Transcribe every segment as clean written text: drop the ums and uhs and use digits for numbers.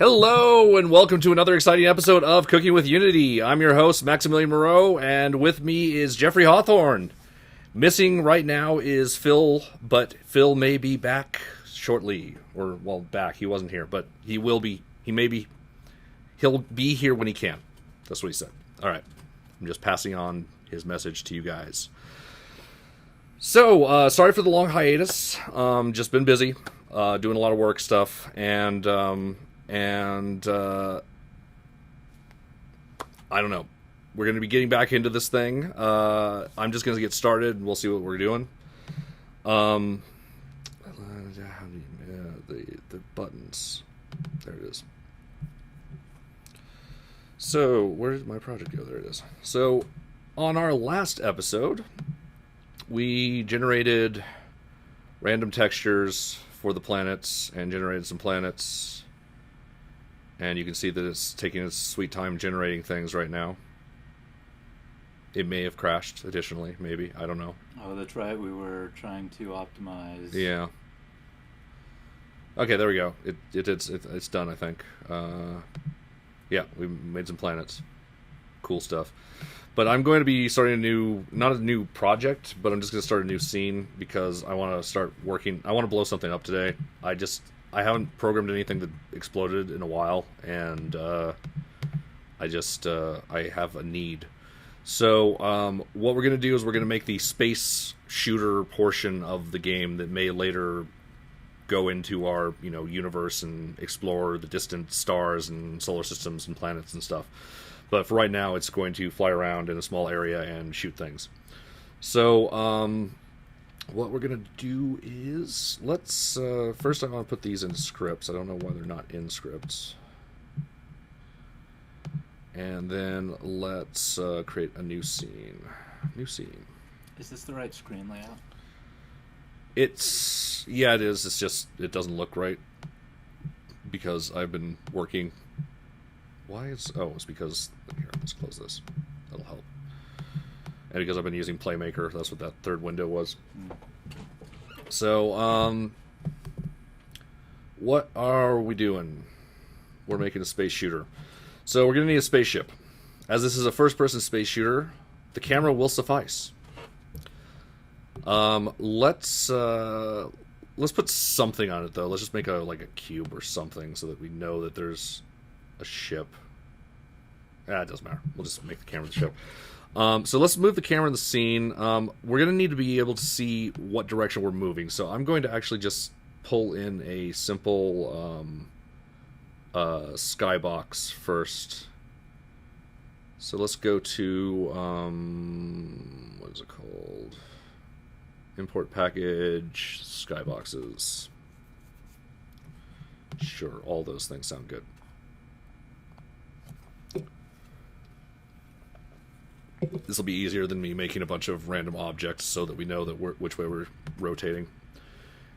Hello, and welcome to another exciting episode of Cooking with Unity. I'm your host, Maximilian Moreau, and with me is Jeffrey Hawthorne. Missing right now is Phil, but Phil may be back shortly. Back. He wasn't here, but he will be. He'll be here when he can. That's what he said. All right. I'm just passing on his message to you guys. So, sorry for the long hiatus. Just been busy, doing a lot of work stuff, and I don't know. We're going to be getting back into this thing. I'm just going to get started, and we'll see what we're doing. The buttons. There it is. So, where did my project go? There it is. So, on our last episode, we generated random textures for the planets and generated some planets. And you can see that it's taking its sweet time generating things right now. It may have crashed additionally, maybe. I don't know. Oh, that's right. We were trying to optimize. Yeah. Okay, there we go. It's done, I think. Yeah, we made some planets. Cool stuff. But I'm going to be starting not a new project, but I'm just going to start a new scene because I want to start working. I want to blow something up today. I haven't programmed anything that exploded in a while, and I have a need. So what we're going to do is we're going to make the space shooter portion of the game that may later go into our universe and explore the distant stars and solar systems and planets and stuff. But for right now, it's going to fly around in a small area and shoot things. So what we're going to do is, let's first I want to put these in scripts. I don't know why they're not in scripts. And then let's create a new scene. Is this the right screen layout? Yeah, it is. It's just, it doesn't look right because I've been working. It's because, here, let's close this. That'll help. And because I've been using Playmaker, that's what that third window was. So, what are we doing? We're making a space shooter. So we're going to need a spaceship. As this is a first-person space shooter, the camera will suffice. Let's put something on it, though. Let's just make a cube or something so that we know that there's a ship. It doesn't matter. We'll just make the camera the ship. So let's move the camera in the scene. We're going to need to be able to see what direction we're moving. So I'm going to actually just pull in a simple skybox first. So let's go to, what is it called? Import package, skyboxes. Sure, all those things sound good. This will be easier than me making a bunch of random objects so that we know that which way we're rotating.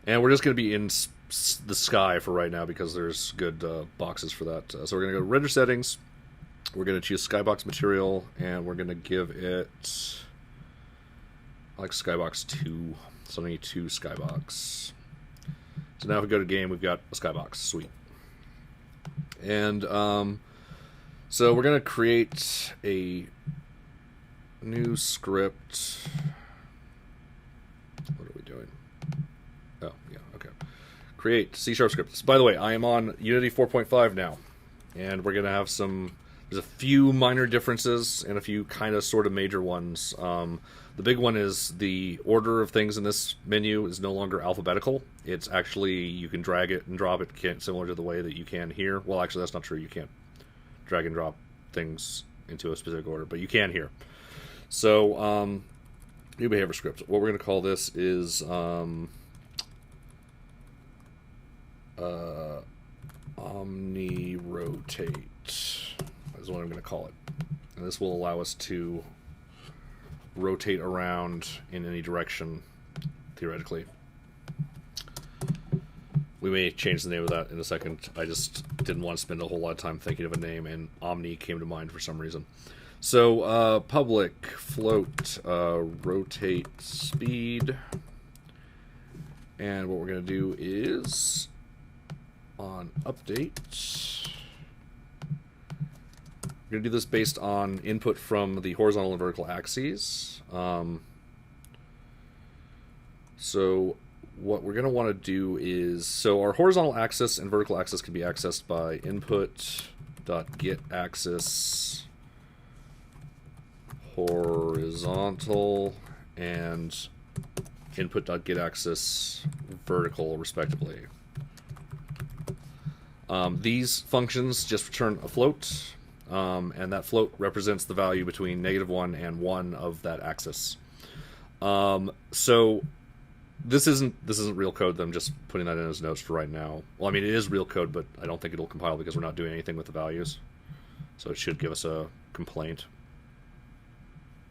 And we're just going to be in the sky for right now because there's good boxes for that. So we're going to go to render settings. We're going to choose skybox material, and we're going to give it, I like skybox 2. So I need 2 skybox. So now if we go to game, we've got a skybox. Sweet. And so we're going to create a new script. What are we doing? Oh, yeah, okay. Create C# scripts. By the way, I am on Unity 4.5 now, and we're going to have there's a few minor differences and a few kind of sort of major ones. The big one is the order of things in this menu is no longer alphabetical. It's actually, you can drag it and drop it similar to the way that you can here. Well, actually, that's not true. You can't drag and drop things into a specific order, but you can here. So, new behavior script. What we're going to call this is omni-rotate is what I'm going to call it. And this will allow us to rotate around in any direction, theoretically. We may change the name of that in a second. I just didn't want to spend a whole lot of time thinking of a name, and Omni came to mind for some reason. So, public float rotate speed, and what we're going to do is on update. We're going to do this based on input from the horizontal and vertical axes. So what we're going to want to do is, so our horizontal axis and vertical axis can be accessed by input.getAxis horizontal and input.getAxis vertical, respectively. These functions just return a float, and that float represents the value between -1 and 1 of that axis. So this isn't real code. I'm just putting that in as notes for right now. Well, I mean, it is real code, but I don't think it'll compile because we're not doing anything with the values. So it should give us a complaint.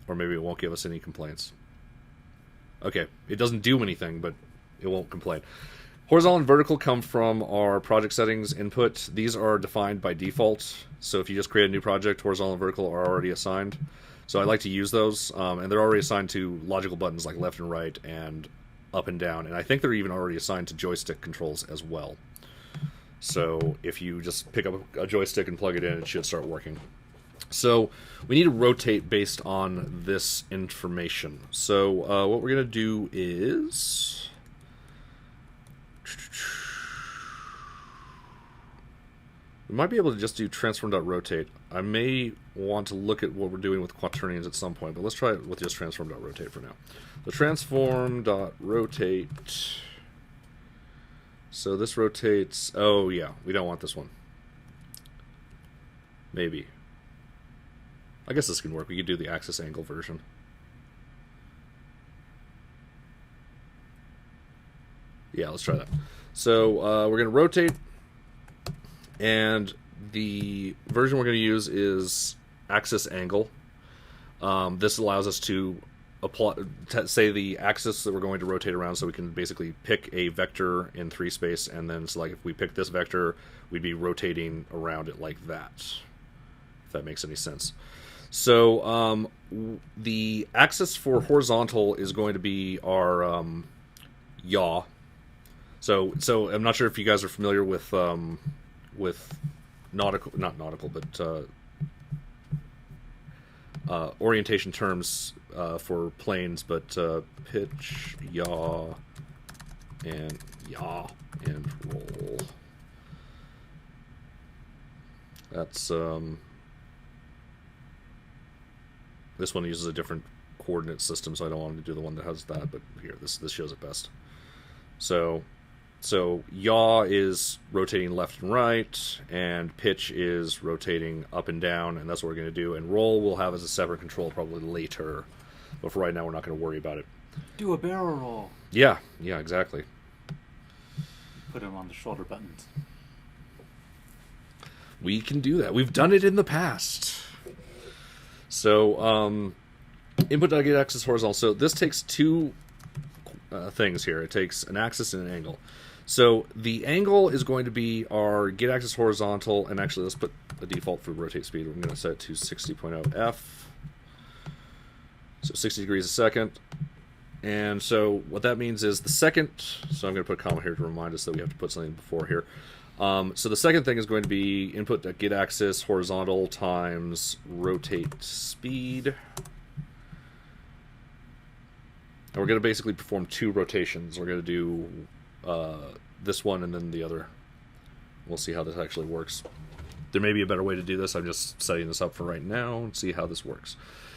Or maybe it won't give us any complaints. Okay, it doesn't do anything, but it won't complain. Horizontal and vertical come from our project settings input. These are defined by default. So if you just create a new project, horizontal and vertical are already assigned. So I like to use those, and they're already assigned to logical buttons like left and right and up and down. And I think they're even already assigned to joystick controls as well. So if you just pick up a joystick and plug it in, it should start working. So we need to rotate based on this information. So what we're going to do is... we might be able to just do transform.rotate. I may want to look at what we're doing with quaternions at some point, but let's try it with just transform.rotate for now. The transform.rotate... so this rotates... oh yeah, we don't want this one. Maybe. I guess this can work. We could do the axis angle version. Yeah, let's try that. So we're going to rotate, and the version we're going to use is axis angle. This allows us to apply, say the axis that we're going to rotate around, so we can basically pick a vector in Freespace, and then so like if we pick this vector, we'd be rotating around it like that, if that makes any sense. So the axis for horizontal is going to be our yaw. So I'm not sure if you guys are familiar with nautical, not nautical, but orientation terms for planes, but pitch, yaw, and roll. That's this one uses a different coordinate system, so I don't want to do the one that has that, but here, this shows it best. So yaw is rotating left and right, and pitch is rotating up and down, and that's what we're going to do. And roll we'll have as a separate control probably later, but for right now we're not going to worry about it. Do a barrel roll. Yeah, exactly. Put them on the shoulder buttons. We can do that. We've done it in the past. So input.getAxis horizontal. So this takes two things here. It takes an axis and an angle. So the angle is going to be our getAxis horizontal, and actually let's put a default for rotate speed. We're going to set it to 60.0 f, so 60 degrees a second. And so what that means is the second, so I'm going to put a comma here to remind us that we have to put something before here. So the second thing is going to be input.getAxis horizontal times rotate speed. And we're going to basically perform two rotations. We're going to do this one and then the other. We'll see how this actually works. There may be a better way to do this. I'm just setting this up for right now and see how this works.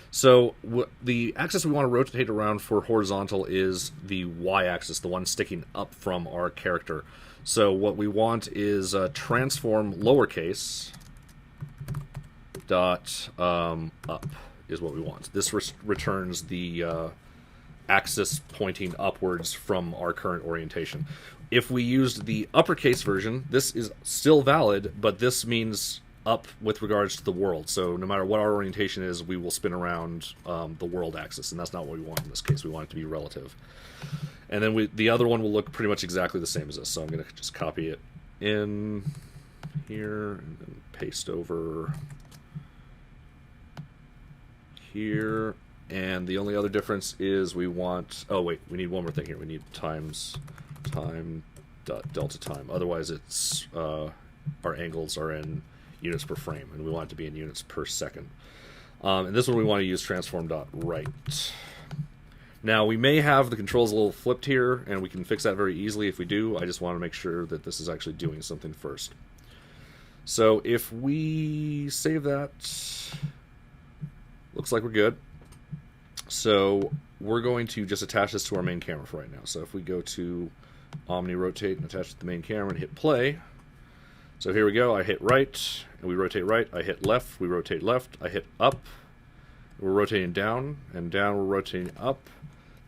So the axis we want to rotate around for horizontal is the y-axis, the one sticking up from our character. So what we want is transform lowercase dot up is what we want. This returns the axis pointing upwards from our current orientation. If we used the uppercase version, this is still valid, but this means up with regards to the world. So no matter what our orientation is, we will spin around the world axis, and that's not what we want in this case. We want it to be relative. And then the other one will look pretty much exactly the same as this. So I'm going to just copy it in here and then paste over here. And the only other difference is we want... oh, wait, we need one more thing here. We need time dot delta time. Otherwise, it's our angles are in units per frame, and we want it to be in units per second. And this one we want to use transform dot right. Now, we may have the controls a little flipped here, and we can fix that very easily if we do. I just want to make sure that this is actually doing something first. So if we save that, looks like we're good. So we're going to just attach this to our main camera for right now. So if we go to Omni Rotate and attach it to the main camera and hit play. So here we go. I hit right, and we rotate right. I hit left, we rotate left. I hit up, we're rotating down, and down we're rotating up.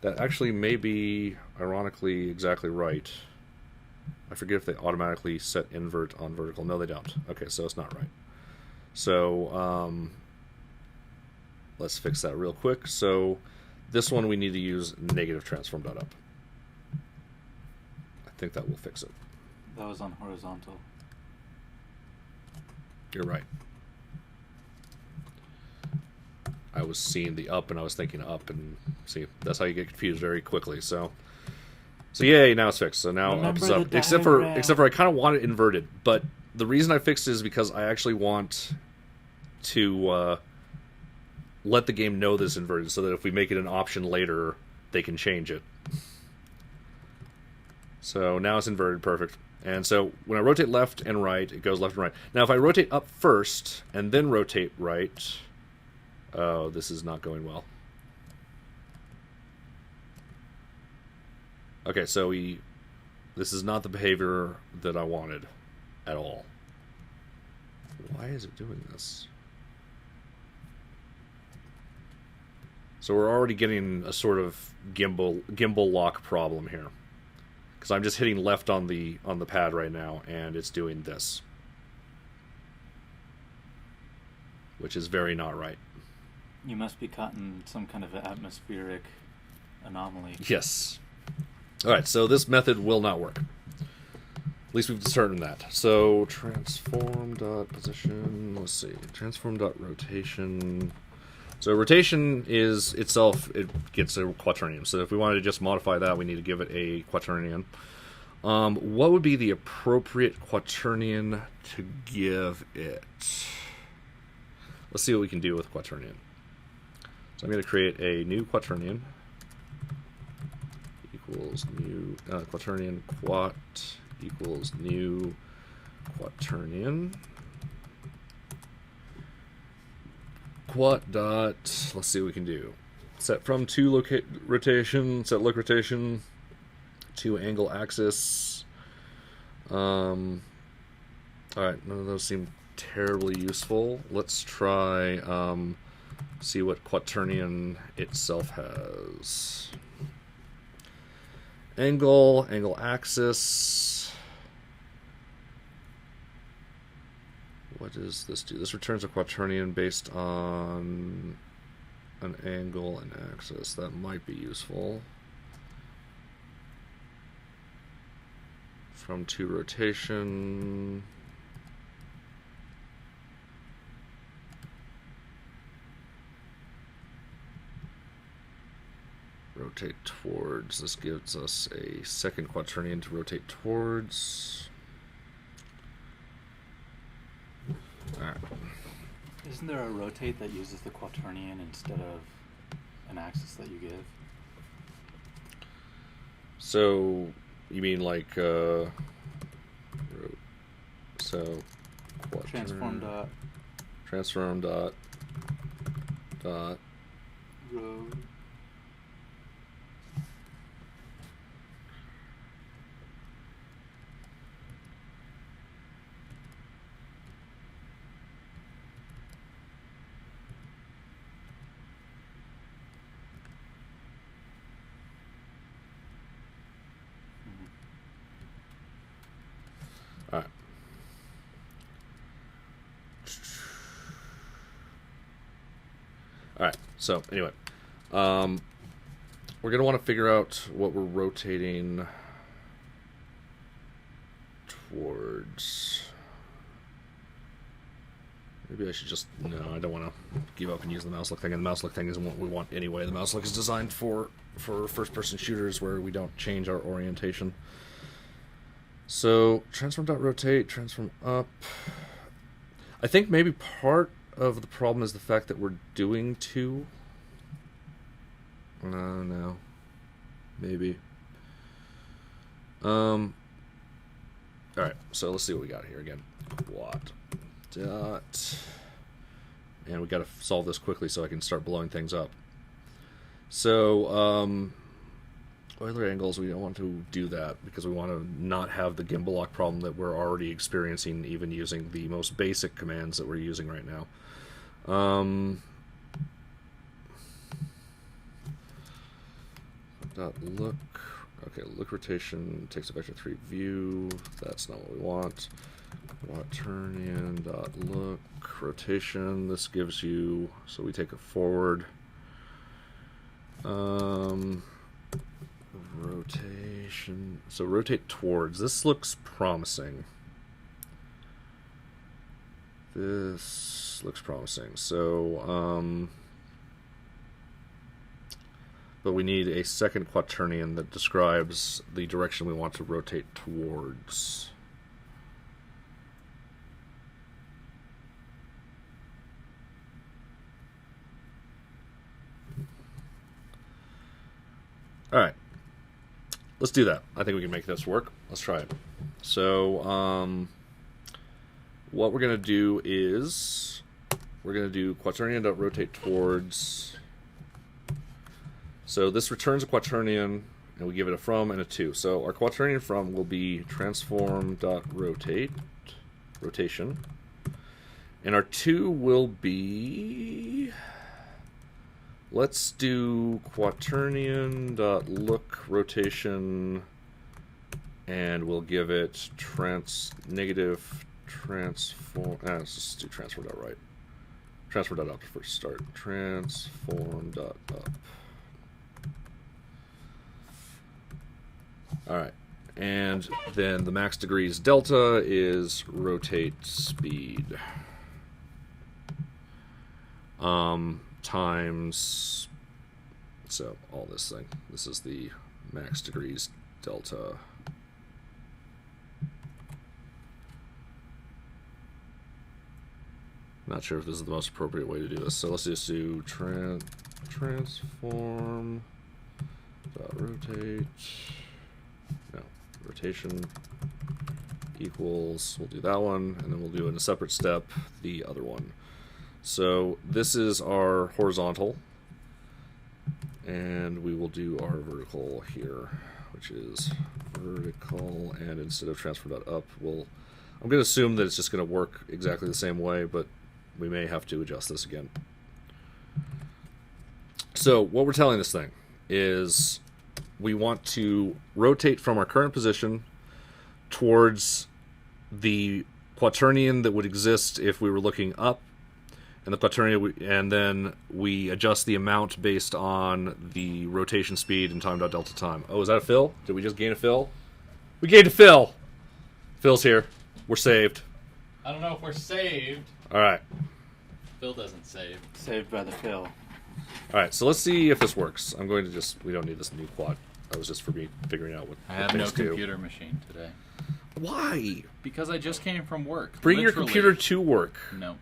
That actually may be, ironically, exactly right. I forget if they automatically set invert on vertical. No, they don't. Okay, so it's not right. So let's fix that real quick. So this one we need to use negative transform dot up. I think that will fix it. That was on horizontal. You're right. I was seeing the up and I was thinking up, and see, that's how you get confused very quickly. So yay, now it's fixed. So now up is up. Except for I kind of want it inverted, but the reason I fixed it is because I actually want to let the game know this is inverted, so that if we make it an option later, they can change it. So now it's inverted, perfect. And so when I rotate left and right, it goes left and right. Now if I rotate up first and then rotate right, oh, this is not going well. Okay, so this is not the behavior that I wanted at all. Why is it doing this? So we're already getting a sort of gimbal lock problem here. Because I'm just hitting left on the pad right now, and it's doing this. Which is very not right. You must be caught in some kind of atmospheric anomaly. Yes. Alright, so this method will not work. At least we've determined that. So transform dot position, let's see, transform dot rotation. So rotation is itself, it gets a quaternion. So if we wanted to just modify that, we need to give it a quaternion. What would be the appropriate quaternion to give it? Let's see what we can do with quaternion. So I'm going to create a new quaternion. Equals new quaternion quat equals new quaternion. Quat dot, let's see what we can do. Set from to rotation, set look rotation, to angle axis. Alright, none of those seem terribly useful. Let's try see what quaternion itself has. Angle axis. What does this do? This returns a quaternion based on an angle and axis. That might be useful. From to rotation. Rotate towards. This gives us a second quaternion to rotate towards. Alright. Isn't there a rotate that uses the quaternion instead of an axis that you give? So, you mean like, so, Transform dot. Transform dot. Dot. Row. Alright. Alright, so anyway. We're going to want to figure out what we're rotating towards. Maybe I should just... No, I don't want to give up and use the mouse look thing. And the mouse look thing isn't what we want anyway. The mouse look is designed for first-person shooters where we don't change our orientation. So transform.rotate, transform up. I think maybe part of the problem is the fact that we're doing 2. No. Maybe. Alright, so let's see what we got here again. Quad dot. And we got to solve this quickly so I can start blowing things up. So, Euler angles, we don't want to do that because we want to not have the gimbal lock problem that we're already experiencing even using the most basic commands that we're using right now. Dot look. Okay, look rotation takes a vector 3 view. That's not what we want. Quaternion dot look rotation. This gives you, so we take it forward. Rotation. So rotate towards. This looks promising. This looks promising. So, but we need a second quaternion that describes the direction we want to rotate towards. All right, let's do that. I think we can make this work. Let's try it. So, what we're going to do is we're going to do quaternion.rotate towards. So this returns a quaternion, and we give it a from and a to. So our quaternion from will be transform.rotate, rotation. And our to will be, let's do quaternion.look rotation, and we'll give it negative transform, let's just do transform.right. Transform.up first start. Transform.up. Alright, and then the max degrees delta is rotate speed. Times, so all this thing. This is the max degrees delta. Not sure if this is the most appropriate way to do this. So let's just do transform dot rotate. No, rotation equals, we'll do that one, and then we'll do in a separate step the other one. So this is our horizontal, and we will do our vertical here, which is vertical, and instead of transform.up, I'm going to assume that it's just going to work exactly the same way, but we may have to adjust this again. So what we're telling this thing is we want to rotate from our current position towards the quaternion that would exist if we were looking up, and the quaternion, and then we adjust the amount based on the rotation speed and time.delta time. Oh, is that a fill? Did we just gain a fill? We gained a fill! Phil's here. We're saved. I don't know if we're saved. Alright. Phil doesn't save. Saved by the fill. Alright, so let's see if this works. I'm going to just, we don't need this new quad. That was just for me figuring out what I have things no do. computer machine today. Why? Because I just came from work. Bring your Literally. computer to work. No.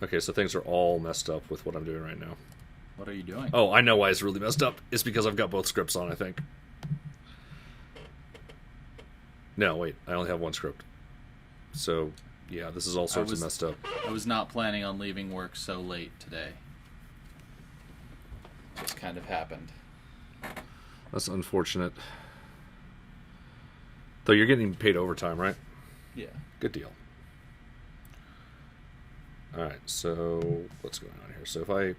Okay, so things are all messed up with what I'm doing right now. What are you doing? Oh, I know why it's really messed up. It's because I've got both scripts on, I think. No, wait, I only have one script. So, yeah, this is all sorts of messed up. I was not planning on leaving work so late today. Just kind of happened. That's unfortunate. Though you're getting paid overtime, right? Yeah. Good deal. Alright, so what's going on here? So if I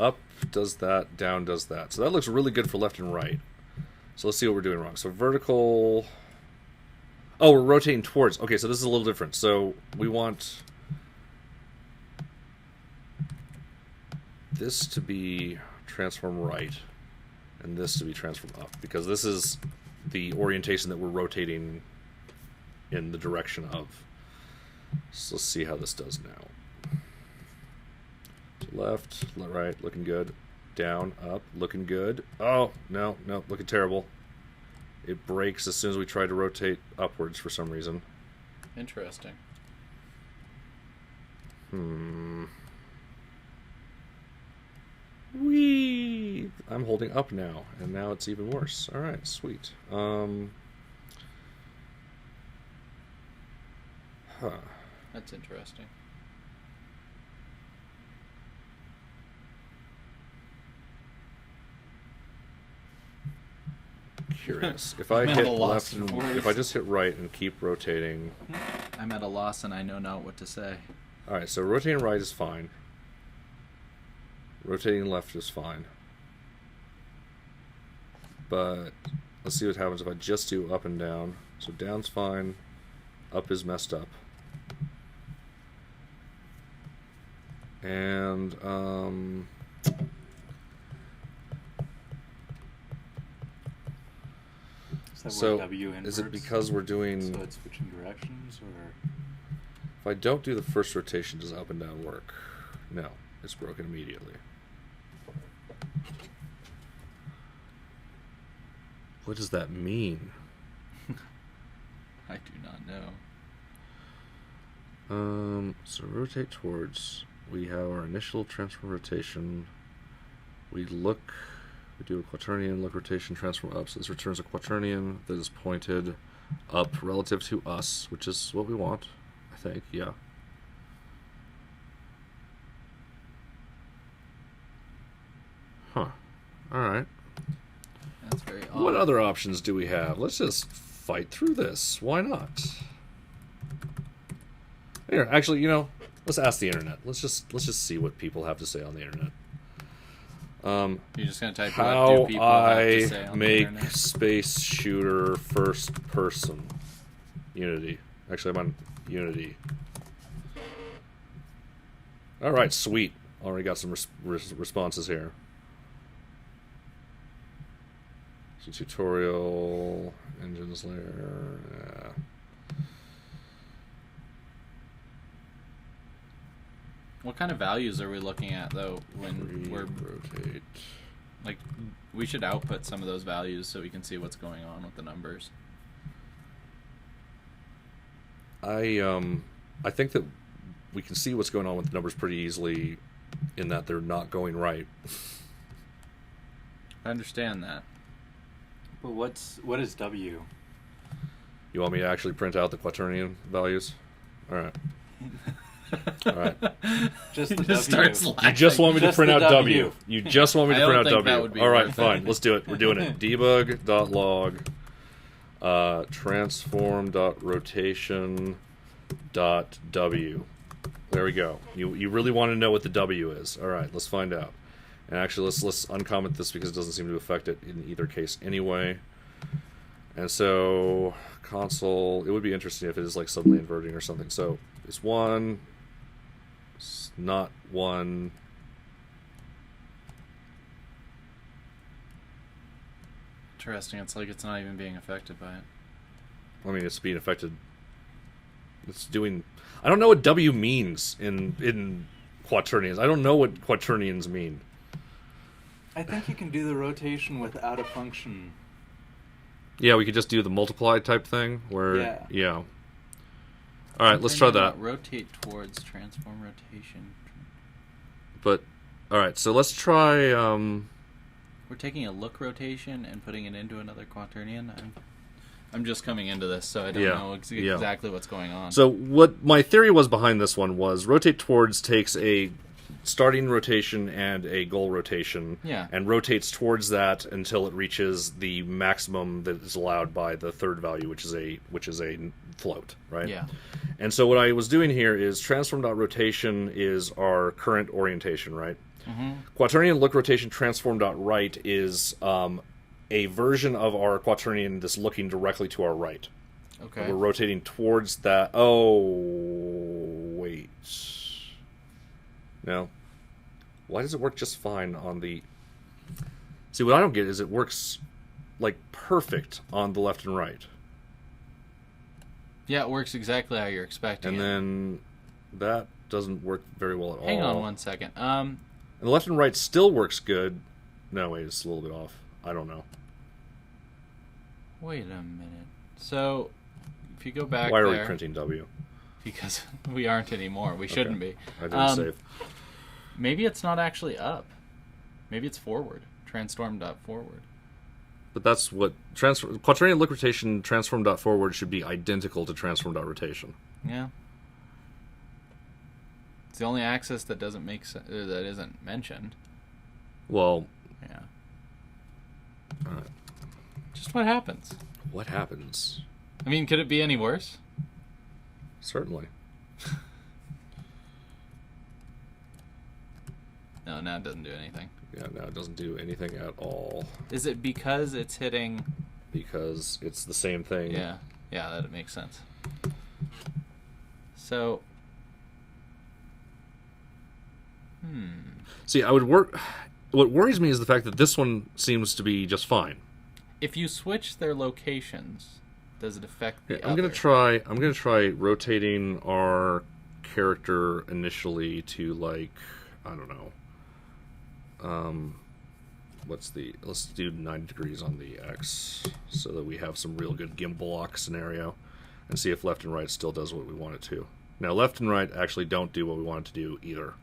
up does that, down does that. So that looks really good for left and right. So let's see what we're doing wrong. So vertical... Oh, we're rotating towards. Okay, so this is a little different. So we want this to be transform right and this to be transform up, because this is the orientation that we're rotating in the direction of. So let's see how this does now. Left, right, looking good. Down, up, looking good. Oh, no, looking terrible. it breaks as soon as we try to rotate upwards for some reason. Interesting. Whee! I'm holding up now, and now it's even worse. All right, sweet. That's interesting. Curious. If I I'm at hit a loss left, and, for words. if I just hit right and keep rotating. I'm at a loss and I know not what to say. All right, so rotating right is fine. Rotating left is fine. But let's see what happens if I just do up and down. So down's fine. Up is messed up. And Is that so where W inverts? is it because we're doing? So it's switching directions, or If I don't do the first rotation, does up and down work? No, it's broken immediately. What does that mean? I do not know. So rotate towards. We have our initial transform rotation. We do a quaternion, look rotation, transform up. So this returns a quaternion that is pointed up relative to us, which is what we want, I think, yeah. Huh. Alright. That's very odd. What other options do we have? Let's just fight through this. Why not? Here, actually, let's ask the internet. Let's just see what people have to say on the internet. You're just gonna type what How do people have to say I on the make internet? space shooter first person. Unity. Actually, I'm on Unity. All right, sweet. Already got some responses here. So tutorial, engines layer. Yeah. What kind of values are we looking at though when we're rotate. like we should output some of those values so we can see what's going on with the numbers. I think that we can see what's going on with the numbers pretty easily in that they're not going right. I understand that. but what is W? You want me to actually print out the quaternion values? All right. All right. Just He the just W. starts You just want me to Just print the out W. W. You just want me I to print don't out think that W. would be All right, worth fine. it. Let's do it. We're doing it. Debug.log transform.rotation.w. There we go. You really want to know what the W is. All right, let's find out. And actually, let's uncomment this because it doesn't seem to affect it in either case anyway. And so console, it would be interesting if it is like suddenly inverting or something. So it's 1, it's not 1. Interesting. It's like it's not even being affected by it. I mean, it's being affected. It's doing. I don't know what W means in quaternions. I don't know what quaternions mean. I think you can do the rotation without a function. Yeah, we could just do the multiply type thing where. Yeah. All right, let's try that. Rotate towards transform rotation. But all right, so let's try. We're taking a look rotation and putting it into another quaternion. I'm just coming into this, so I don't know exactly what's going on. So what my theory was behind this one was rotate towards takes a starting rotation and a goal rotation, and rotates towards that until it reaches the maximum that is allowed by the third value, which is a float, right? Yeah. And so what I was doing here is transform.rotation is our current orientation, right? Mm-hmm. Quaternion look rotation transform.right is a version of our quaternion that's looking directly to our right. Okay. We're rotating towards that. Oh, wait. No. Why does it work just fine on the... See, what I don't get is it works, like, perfect on the left and right. Yeah, it works exactly how you're expecting And it. then that doesn't work very well at all. Hang on one second. And the left and right still works good. No, wait, it's a little bit off. I don't know. Wait a minute. So, if you go back Why are there, we printing W? because we aren't anymore. We shouldn't be. I didn't save. Maybe it's not actually up. Maybe it's forward. Transform.forward. But that's what quaternion look rotation transform.forward should be identical to transform.rotation. Yeah. It's the only axis that doesn't make sense, that isn't mentioned. Well, yeah. All right. Just what happens? What happens? I mean, could it be any worse? Certainly. No, now it doesn't do anything. Yeah, no, it doesn't do anything at all. Is it because it's hitting... Because it's the same thing. Yeah, that makes sense. So... See, I would work... What worries me is the fact that this one seems to be just fine. If you switch their locations, does it affect the I'm gonna try rotating our character initially to, like, I don't know. Let's do 90 degrees on the X so that we have some real good gimbal lock scenario, and see if left and right still does what we want it to. Now, left and right actually don't do what we want it to do either.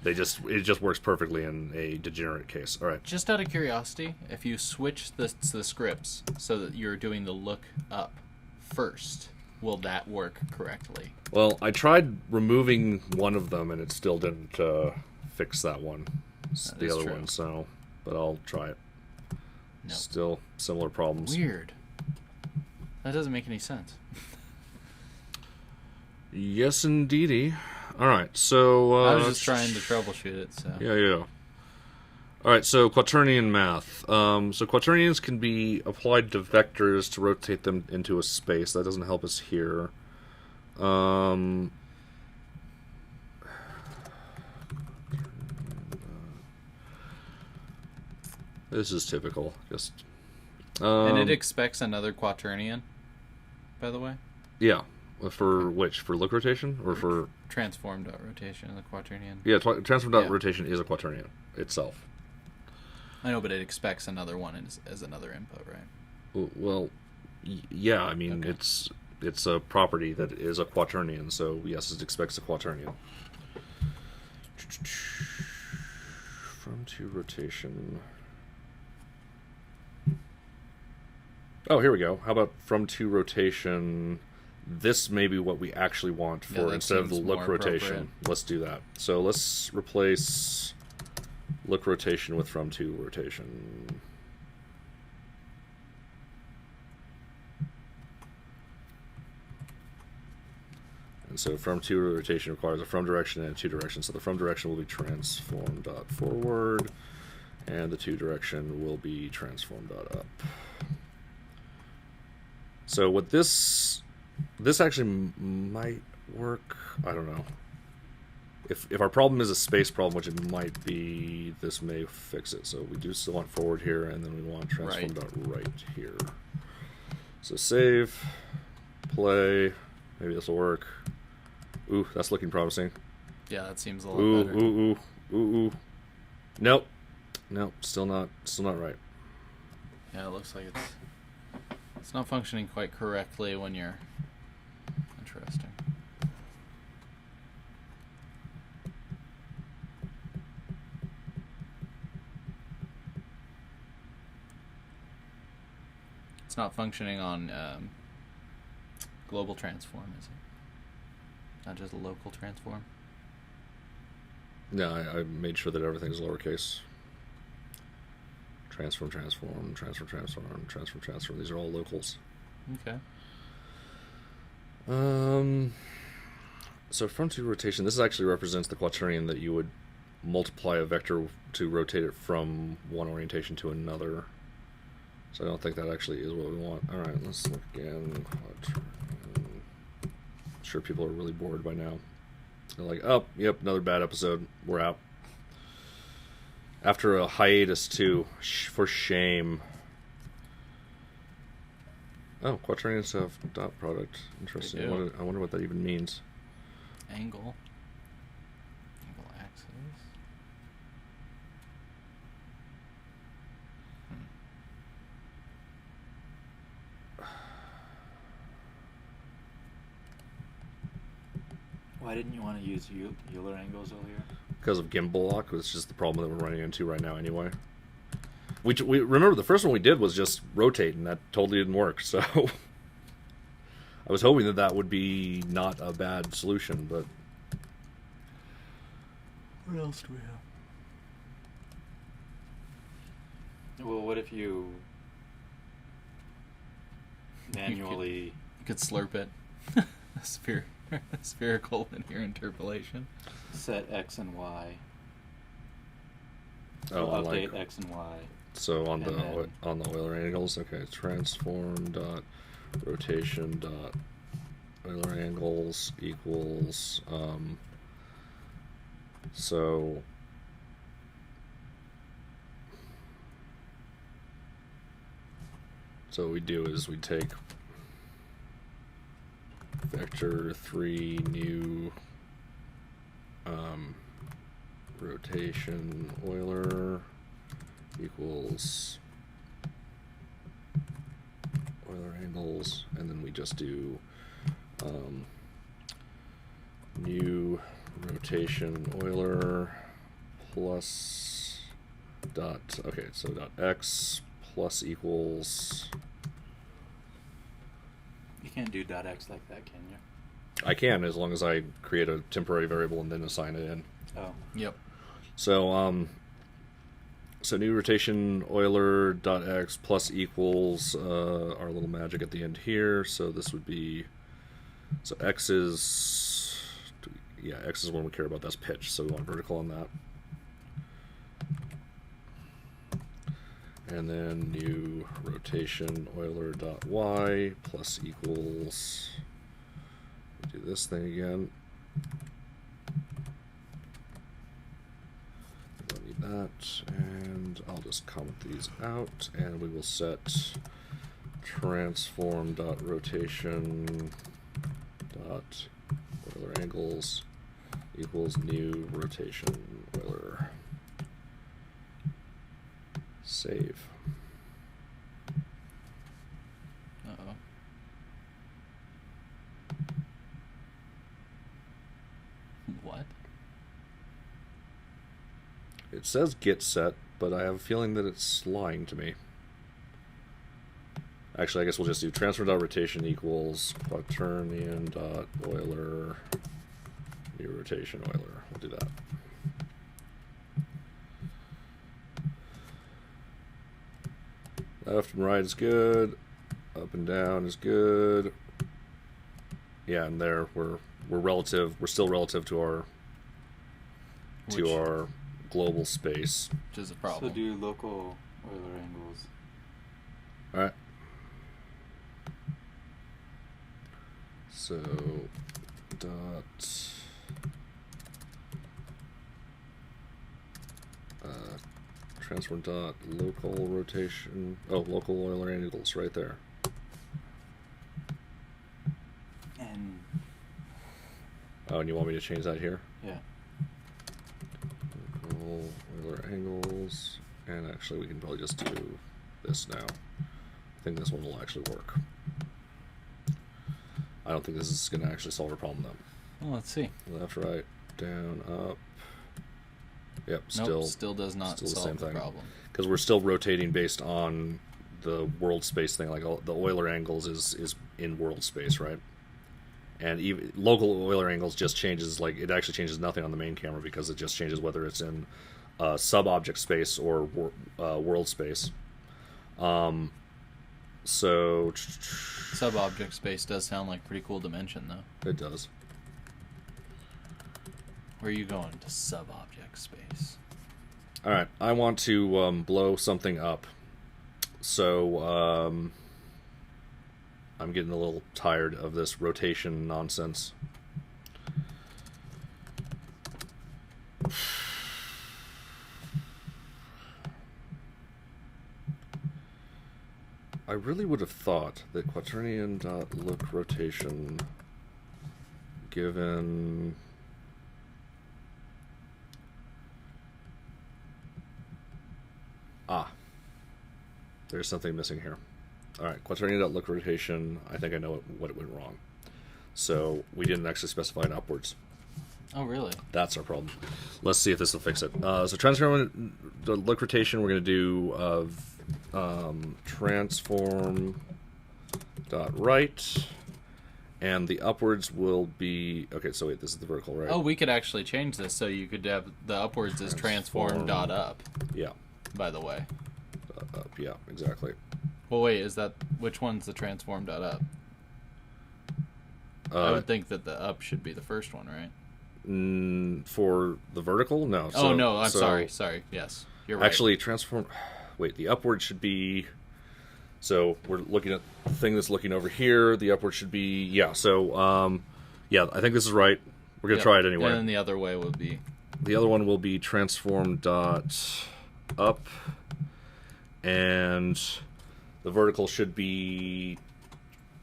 It just works perfectly in a degenerate case. All right. Just out of curiosity, if you switch the scripts so that you're doing the look up first, will that work correctly? Well, I tried removing one of them, and it still didn't fix that one. That the is other true. one, so... But I'll try it. Nope. Still similar problems. Weird. That doesn't make any sense. Yes, indeedy. All right, so... I was just trying to troubleshoot it, so... Yeah. All right, so quaternion math. So quaternions can be applied to vectors to rotate them into a space. That doesn't help us here. This is typical. Just... and it expects another quaternion, by the way? Yeah. For which? For look rotation? Or for... Transform.rotation, the quaternion. Yeah, transform.rotation is a quaternion itself. I know, but it expects another one as another input, right? Well, yeah, I mean, Okay. it's a property that is a quaternion, so yes, it expects a quaternion. From to rotation. Oh, here we go. How about from to rotation? This may be what we actually want for that instead of the seems look more rotation. appropriate. Let's do that. So let's replace look rotation with from to rotation. And so from to rotation requires a from direction and a to direction. So the from direction will be transform.forward, and the to direction will be transform.up. So what this actually might work. I don't know. If our problem is a space problem, which it might be, this may fix it. So we do still want forward here, and then we want transform.right here. So save, play. Maybe this will work. Ooh, that's looking promising. Yeah, that seems a lot better. Ooh. Nope. Still not right. Yeah, it looks like it's not functioning quite correctly when you're... Interesting. It's not functioning on global transform, is it? Not just a local transform? No, I made sure that everything's lowercase. Transform. These are all locals. Okay. So from to rotation, this actually represents the quaternion that you would multiply a vector to rotate it from one orientation to another. So I don't think that actually is what we want. All right, let's look again. I'm sure people are really bored by now. They're like, oh, yep, another bad episode. We're out. After a hiatus, too. For shame. Oh, quaternions have dot product. Interesting. They do. I wonder what that even means. Angle axis. Why didn't you want to use Euler angles earlier? Because of gimbal lock, it's just the problem that we're running into right now anyway. We remember the first one we did was just rotate, and that totally didn't work. So I was hoping that would be not a bad solution, but What else do we have? Well, what if you manually... You could slurp it. Spherical linear interpolation. Set X and Y. oh, Update like, X and Y. so on And then- the Euler angles, okay, transform dot rotation dot Euler angles equals so what we do is we take vector 3 new rotation Euler equals Euler angles, and then we just do new rotation Euler plus dot, okay, so dot x plus equals, You can't do .x like that, can you? I can, as long as I create a temporary variable and then assign it in. Oh. Yep. So so new rotation Euler dot x plus equals our little magic at the end here. So this would be, so x is, yeah, x is when we care about, that's pitch. So we want vertical on that. And then new rotation Euler dot y plus equals, do this thing again. Don't need that, and I'll just comment these out, and we will set transform dot rotation dot Euler angles equals new rotation Euler. Save. Uh-oh. What? It says get set, but I have a feeling that it's lying to me. Actually, I guess we'll just do transfer dot rotation equals quaternion dot Euler new rotation Euler. We'll do that. Left and right is good. Up and down is good. Yeah, and there we're relative. We're still relative to our Which- global space. Which is a problem. So do local Euler angles. All right. So dot transform dot local rotation. Oh, local Euler angles right there. And Oh, and you want me to change that here? yeah. Local Euler angles, and actually we can probably just do this now. I think this one will actually work. I don't think this is going to actually solve our problem though. Well, let's see. Left, right, down, up. Yep, Nope, still does not still the solve same the thing. problem. Because we're still rotating based on the world space thing. Like the Euler angles is in world space, right? And even local Euler angles just changes, like it actually changes nothing on the main camera because it just changes whether it's in sub-object space or world space. So Sub-object space does sound like a pretty cool dimension, though. it does. Where are you going to sub-object space? All right, I want to blow something up. So I'm getting a little tired of this rotation nonsense. I really would have thought that quaternion dot look rotation given there's something missing here. All right, quaternion dot look rotation. I think I know what it went wrong. So we didn't actually specify an upwards. Oh, really? That's our problem. Let's see if this will fix it. So transform the look rotation. We're going to do transform dot right, and the upwards will be okay. So wait, this is the vertical, right? Oh, we could actually change this so you could have the upwards as transform dot up. Yeah. By the way. Up. Yeah. Exactly. Well, wait. Is that which one's the transform dot up? I would think that the up should be the first one, right? For the vertical, no. Oh no, I'm sorry. Yes, you're right. Actually, transform. Wait, the upward should be. So we're looking at the thing that's looking over here. The upward should be So yeah, I think this is right. We're gonna try it anyway. And then the other way would be. The other one will be transform dot up, and the vertical should be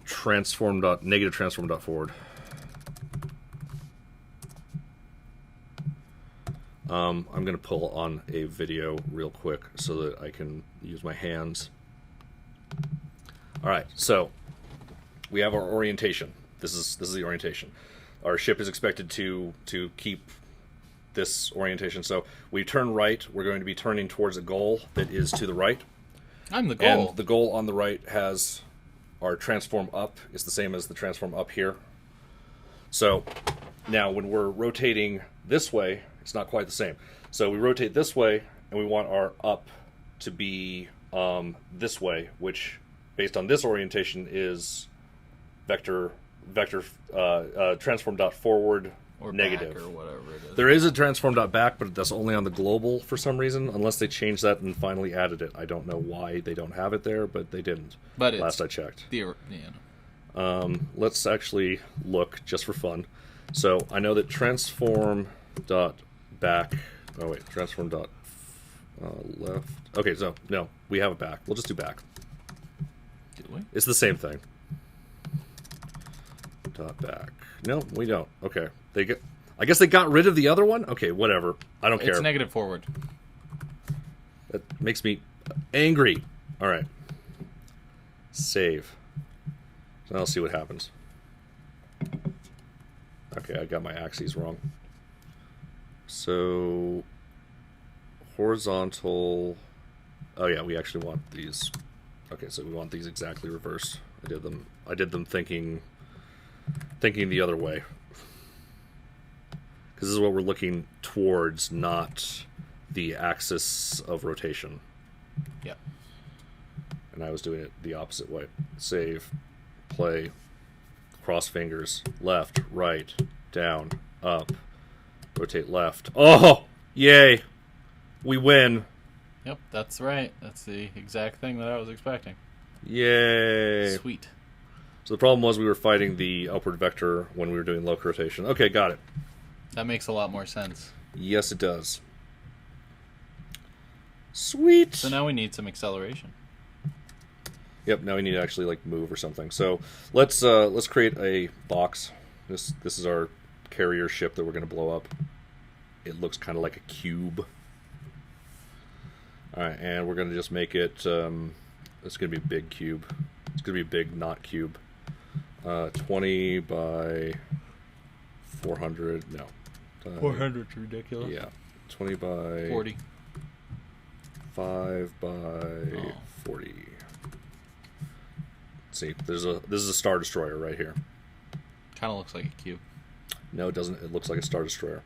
negative transform dot forward. I'm going to pull on a video real quick so that I can use my hands. All right, so we have our orientation. This is the orientation. Our ship is expected to keep this orientation. So we turn right. We're going to be turning towards a goal that is to the right. I'm the goal. And the goal on the right has our transform up. It's the same as the transform up here. So now when we're rotating this way, it's not quite the same. So we rotate this way, and we want our up to be this way, which, based on this orientation, is vector transform dot forward or negative back or whatever it is. There is a transform dot back, but that's only on the global for some reason, unless they changed that and finally added it. I don't know why they don't have it there, but they didn't. But last I checked. Let's actually look just for fun. So I know that transform dot back. Oh wait, transform dot left. Okay, so no, we have a back. We'll just do back. Do we? It's the same thing. Dot back. No, we don't. Okay, I guess they got rid of the other one. Okay, whatever. I don't care. It's negative forward. That makes me angry. All right. Save. So I'll see what happens. Okay, I got my axes wrong. So horizontal. Oh yeah, we actually want these. Okay, so we want these exactly reversed. I did them thinking the other way. Because this is what we're looking towards, not the axis of rotation. Yep. And I was doing it the opposite way. Save, play, cross fingers, left, right, down, up, rotate left. Oh, yay! We win. Yep, that's right. That's the exact thing that I was expecting. Yay! Sweet. So the problem was we were fighting the upward vector when we were doing local rotation. Okay, got it. That makes a lot more sense. Yes, it does. Sweet. So now we need some acceleration. Yep. Now we need to actually move or something. So let's create a box. This is our carrier ship that we're going to blow up. It looks kind of like a cube. All right, and we're going to just make it. It's going to be a big cube. It's going to be a big not cube. 20 by 400. No. 400's ridiculous. Yeah. 20 by 40. 5 by 40. Let's see, this is a Star Destroyer right here. Kind of looks like a cube. No, it doesn't. It looks like a Star Destroyer.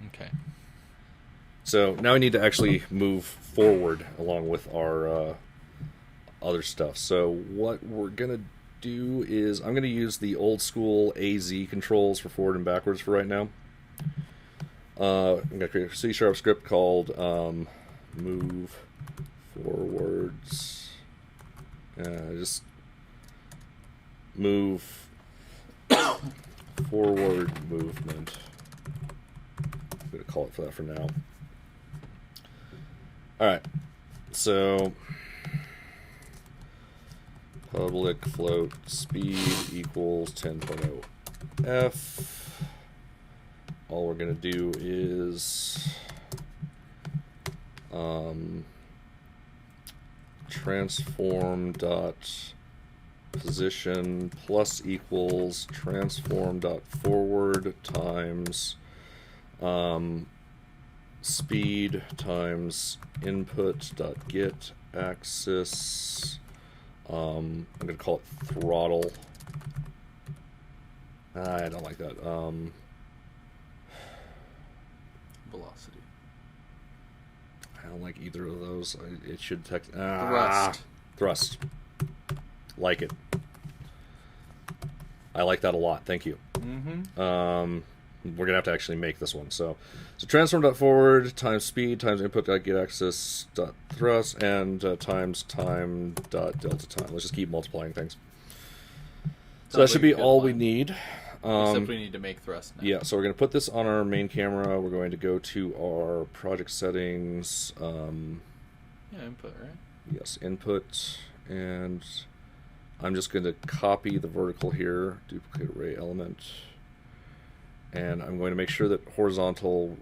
Okay. So now we need to actually move forward along with our other stuff. So what we're gonna do is I'm gonna use the old school AZ controls for forward and backwards for right now. I'm gonna create a C# script called move forwards. Just move forward movement. I'm gonna call it for that for now. Alright, so public float speed equals 10.0 f. All we're gonna do is transform dot position plus equals transform dot forward times Speed times input dot get axis. I'm going to call it throttle. I don't like that. Velocity. I don't like either of those. It should thrust. Like it. I like that a lot. Thank you. Mm-hmm. We're gonna have to actually make this one. So transform.forward times speed times input dot get axis dot thrust and times time dot delta time. Let's just keep multiplying things. So that should be all we need. Except we need to make thrust now. Yeah, so we're going to put this on our main camera. We're going to go to our project settings. Input, right? Yes, input. And I'm just going to copy the vertical here, duplicate array element. And I'm going to make sure that horizontal,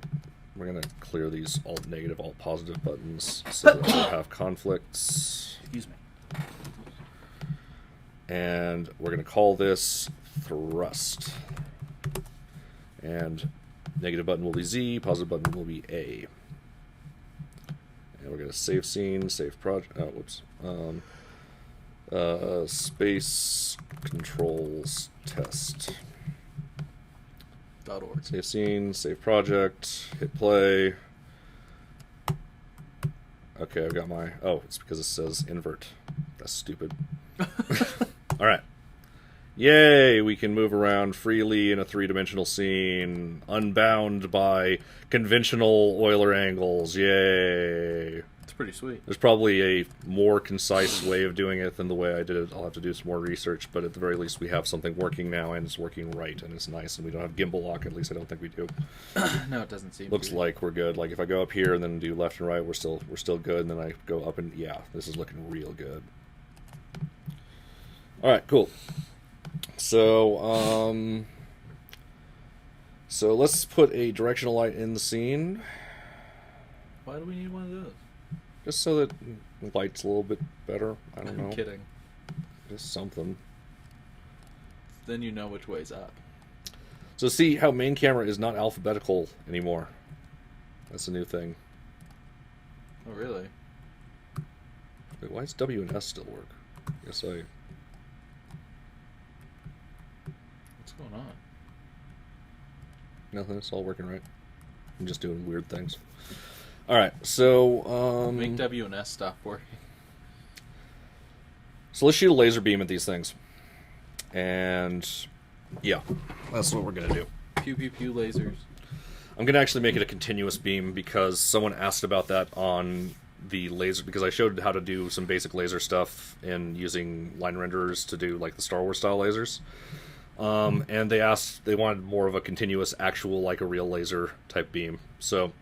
we're going to clear these alt negative, alt positive buttons so that we don't have conflicts. Excuse me. And we're going to call this thrust. And negative button will be Z, positive button will be A. And we're going to save scene, save project. Oh, whoops. Space controls test. .org. Save scene, save project, hit play. Okay, I've got my... Oh, it's because it says invert. That's stupid. All right. Yay, we can move around freely in a three-dimensional scene, unbound by conventional Euler angles. Yay. It's pretty sweet. There's probably a more concise way of doing it than the way I did it. I'll have to do some more research, but at the very least we have something working now, and it's working right, and it's nice, and we don't have gimbal lock. At least I don't think we do. No, it doesn't seem Looks to. like we're good. Like if I go up here and then do left and right, we're still good, and then I go up and yeah, this is looking real good. All right, cool. So, so let's put a directional light in the scene. Why do we need one of those? Just so that the light's a little bit better. I don't know. I'm kidding. Just something. Then you know which way's up. So see how main camera is not alphabetical anymore. That's a new thing. Oh, really? Wait, why does W and S still work? I guess I... What's going on? Nothing, it's all working right. I'm just doing weird things. Alright, so... Make W and S stop working. So let's shoot a laser beam at these things. And... yeah, that's what we're going to do. Pew pew pew lasers. I'm going to actually make it a continuous beam because someone asked about that on the laser... Because I showed how to do some basic laser stuff in using line renderers to do like the Star Wars style lasers. And they wanted more of a continuous, actual, like a real laser type beam. So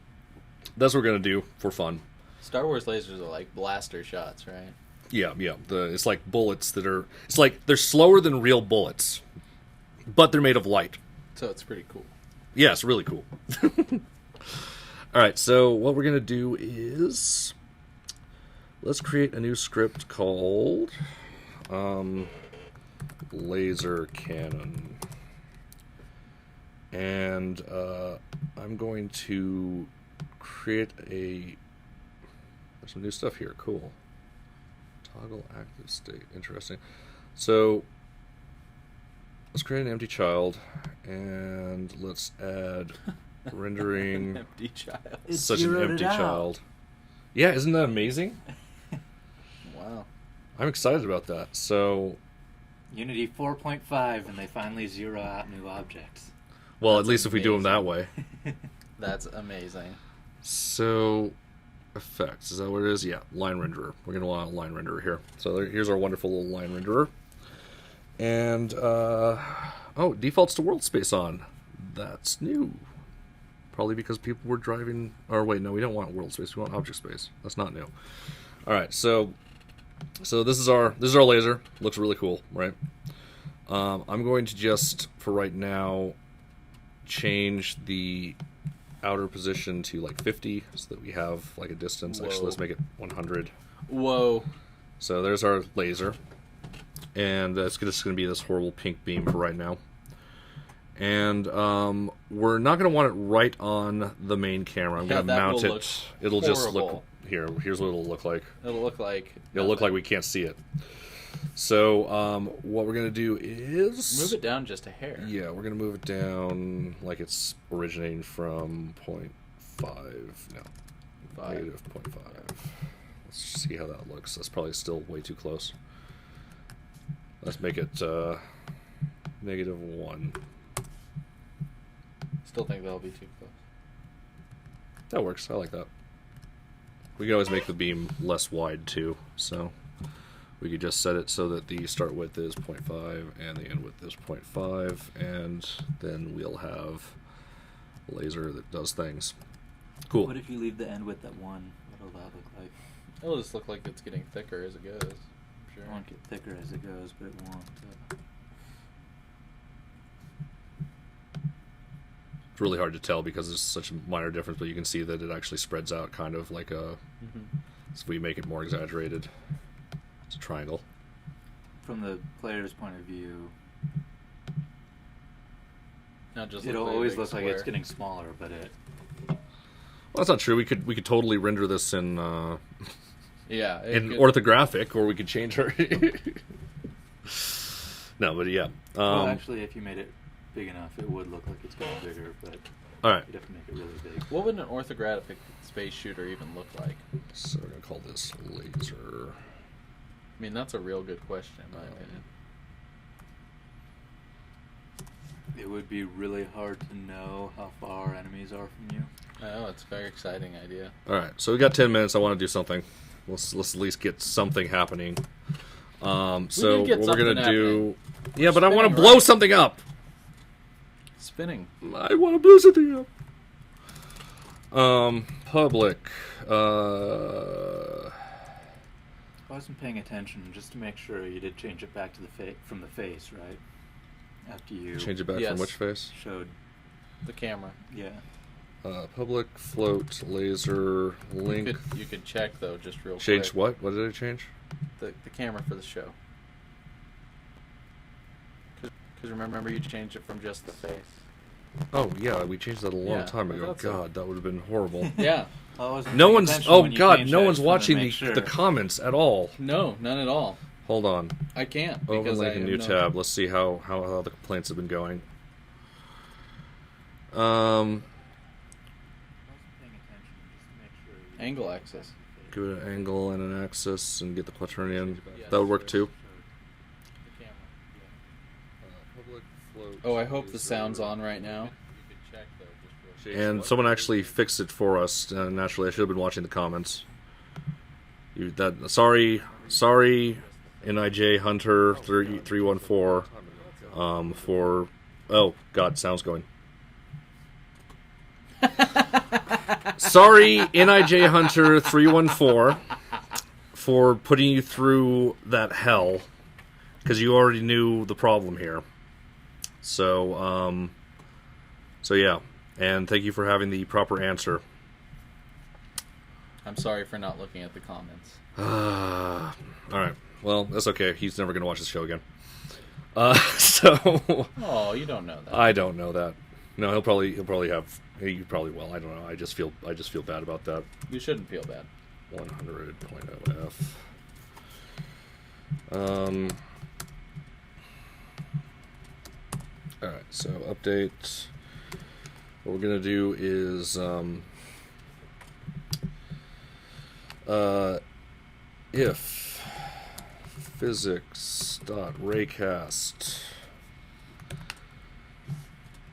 that's what we're going to do for fun. Star Wars lasers are like blaster shots, right? Yeah. It's like bullets that are... It's like they're slower than real bullets, but they're made of light. So it's pretty cool. Yeah, it's really cool. Alright, so what we're going to do is... Let's create a new script called... laser cannon. And I'm going to create a... There's some new stuff here. Cool. Toggle active state. Interesting. So let's create an empty child, and let's add rendering. An empty child. It's Such an zeroed empty it out. child. Yeah, isn't that amazing? Wow. I'm excited about that. So, Unity 4.5, and they finally zero out new objects. well, That's at least if we do them that way. That's amazing. So, effects, is that what it is? Yeah, line renderer. We're going to want a line renderer here. So here's our wonderful little line renderer. And, oh, defaults to world space on. That's new. Probably because people were driving, or wait, no, we don't want world space, we want object space. That's not new. Alright, so this is our laser. Looks really cool, right? I'm going to just, for right now, change the outer position to like 50 so that we have like a distance. Whoa. Actually, let's make it 100. Whoa. So there's our laser, and it's just going to be this horrible pink beam for right now. And we're not going to want it right on the main camera. I'm going to mount it. It'll just look here. Here's what it'll look like. It'll look like we can't see it. So what we're going to do is move it down just a hair. Yeah, we're going to move it down like it's originating from 0.5. No, negative 0.5. Let's see how that looks. That's probably still way too close. Let's make it -1. Still think that'll be too close. That works. I like that. We can always make the beam less wide too, so we could just set it so that the start width is 0.5 and the end width is 0.5, and then we'll have a laser that does things. Cool. What if you leave the end width at 1? What'll that look like? It'll just look like it's getting thicker as it goes. Sure. It won't get thicker as it goes, but it won't. It's really hard to tell because there's such a minor difference, but you can see that it actually spreads out kind of like a... So if we make it more exaggerated, it's a triangle. From the player's point of view, it'll always look like it's getting smaller, but it... Well, that's not true. We could totally render this in orthographic, or we could change our... No, but yeah. Well, actually, if you made it big enough, it would look like it's getting bigger, but all right. you'd have to make it really big. What would an orthographic space shooter even look like? So we're going to call this laser. I mean, that's a real good question, in my opinion. It would be really hard to know how far enemies are from you. Oh, it's a very exciting idea. All right, so we got 10 minutes. I want to do something. Let's at least get something happening. So what we're going to do... Yeah, but I want to blow something up. Spinning. I want to blow something up. Public. I wasn't paying attention just to make sure you did change it back to from the face, right? After you change it back from which face? Showed the camera. Yeah. Public, float, laser, link. You could check though, just real quick. Change what? What did I change? The camera for the show. Because remember you changed it from just the face. Oh yeah, we changed that a long time ago. God, that would have been horrible. Yeah. No one's. Oh God, no one's watching the comments at all. No, none at all. Hold on. I can't. Open link a new tab. Let's see how the complaints have been going. Angle axis. Give it an angle and an axis and get the quaternion. That would work too. Oh, I hope the sound's on right now. And someone actually fixed it for us. Naturally, I should have been watching the comments. Sorry, Nij Hunter 314. For God, sound's going. Sorry, Nij Hunter 314, for putting you through that hell, because you already knew the problem here. So yeah, and thank you for having the proper answer. I'm sorry for not looking at the comments. All right, well, that's okay. He's never going to watch this show again. So. Oh, you don't know that. I don't know that. No, he'll probably have. He probably will. I don't know. I just feel bad about that. You shouldn't feel bad. 100.0 F. All right. So update. What we're gonna do is if physics.raycast.